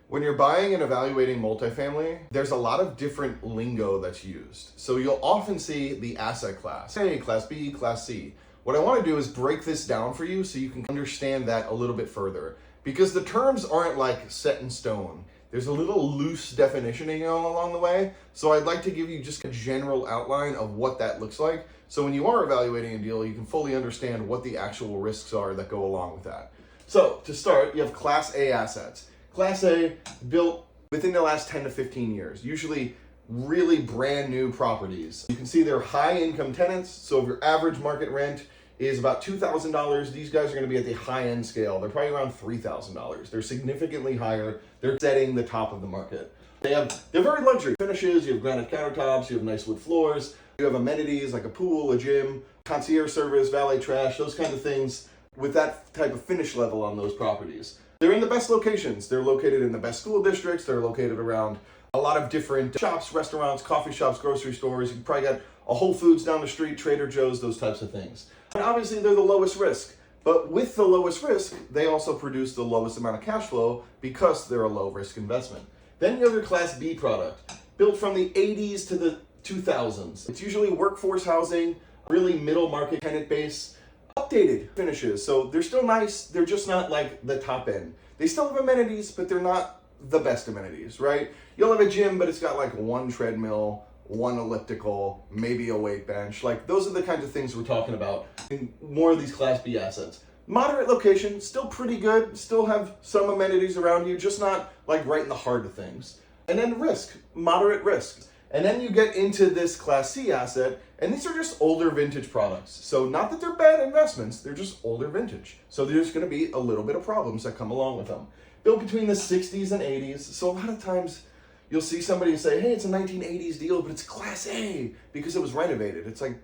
When you're buying and evaluating multifamily, there's a lot of different lingo that's used. So you'll often see the asset class, A, class B, class C. What I want to do is break this down for you so you can understand that a little bit further. Because the terms aren't like set in stone. There's a little loose definitioning along the way. So I'd like to give you just a general outline of what that looks like. So when you are evaluating a deal, you can fully understand what the actual risks are that go along with that. So to start, you have class A assets. Class A, built within the last 10 to 15 years, usually really brand new properties. You can see they're high income tenants, so if your average market rent is about $2,000, these guys are gonna be at the high end scale. They're probably around $3,000. They're significantly higher. They're setting the top of the market. They're very luxury finishes. You have granite countertops, you have nice wood floors, you have amenities like a pool, a gym, concierge service, valet trash, those kinds of things with that type of finish level on those properties. They're in the best locations. They're located in the best school districts. They're located around a lot of different shops, restaurants, coffee shops, grocery stores. You probably got a Whole Foods down the street, Trader Joe's, those types of things. And obviously they're the lowest risk. But with the lowest risk, they also produce the lowest amount of cash flow because they're a low risk investment. Then you have your Class B product, built from the 80s to the 2000s. It's usually workforce housing, really middle market tenant base. Updated finishes, so they're still nice, they're just not like the top end. They still have amenities, but they're not the best amenities, right? You'll have a gym, but it's got like one treadmill, one elliptical, maybe a weight bench. Like those are the kinds of things we're talking about in more of these Class B assets. Moderate location, still pretty good, still have some amenities around you, just not like right in the heart of things. And then risk, moderate risk. And then you get into this Class C asset, and these are just older vintage products. So not that they're bad investments, they're just older vintage. So there's gonna be a little bit of problems that come along with them. Built between the 60s and 80s. So a lot of times you'll see somebody say, hey, it's a 1980s deal, but it's Class A because it was renovated. It's like,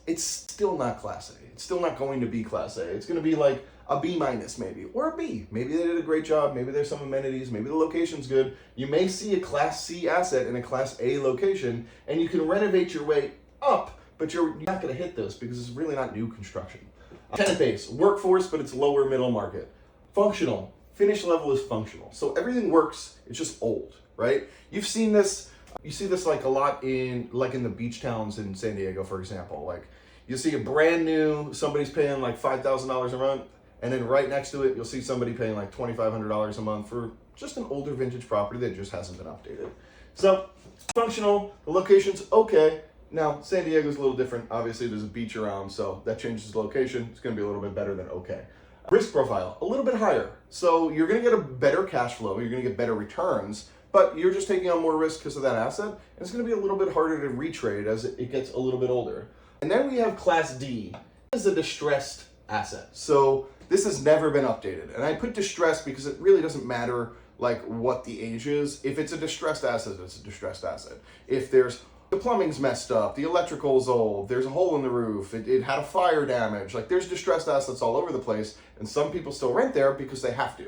it's still not Class A. It's still not going to be Class A. It's gonna be like a B minus maybe, or a B. Maybe they did a great job, maybe there's some amenities, maybe the location's good. You may see a Class C asset in a Class A location, and you can renovate your way up, but you're not gonna hit this because it's really not new construction. Tenant base, workforce, but it's lower middle market. Functional, finish level is functional. So everything works, it's just old, right? You've seen this, you see this like a lot in the beach towns in San Diego, for example. Like you see a brand new, somebody's paying like $5,000 a month, and then right next to it, you'll see somebody paying like $2,500 a month for just an older vintage property that just hasn't been updated. So functional, the location's okay. Now, San Diego's a little different. Obviously, there's a beach around, so that changes the location. It's gonna be a little bit better than okay. Risk profile, a little bit higher. So you're gonna get a better cash flow, you're gonna get better returns, but you're just taking on more risk because of that asset, and it's gonna be a little bit harder to retrade as it gets a little bit older. And then we have Class D. This is a distressed asset. So this has never been updated. And I put distressed because it really doesn't matter like what the age is. If it's a distressed asset, it's a distressed asset. If there's the plumbing's messed up, the electrical's old, there's a hole in the roof, it had a fire damage, like there's distressed assets all over the place, and some people still rent there because they have to.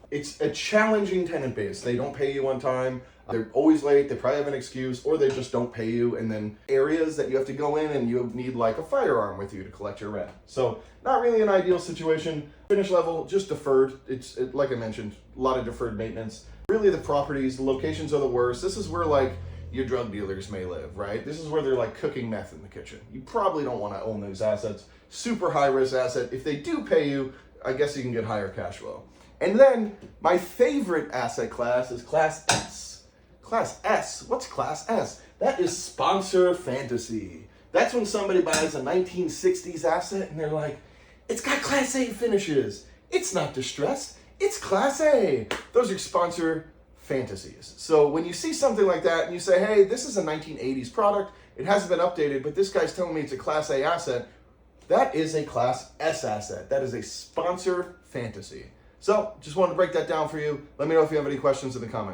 It's a challenging tenant base. They don't pay you on time, they're always late, they probably have an excuse, or they just don't pay you, and then areas that you have to go in and you need like a firearm with you to collect your rent. So not really an ideal situation. Finish level, just deferred. It's like I mentioned, a lot of deferred maintenance. Really the properties, the locations are the worst. This is where like your drug dealers may live, right? This is where they're like cooking meth in the kitchen. You probably don't want to own those assets. Super high risk asset. If they do pay you, I guess you can get higher cash flow. And then my favorite asset class is Class S. Class S, what's Class S? That is sponsor fantasy. That's when somebody buys a 1960s asset and they're like, it's got Class A finishes. It's not distressed, it's Class A. Those are sponsor fantasies. So when you see something like that and you say, hey, this is a 1980s product, it hasn't been updated, but this guy's telling me it's a Class A asset, that is a Class S asset. That is a sponsor fantasy. So just wanted to break that down for you. Let me know if you have any questions in the comments.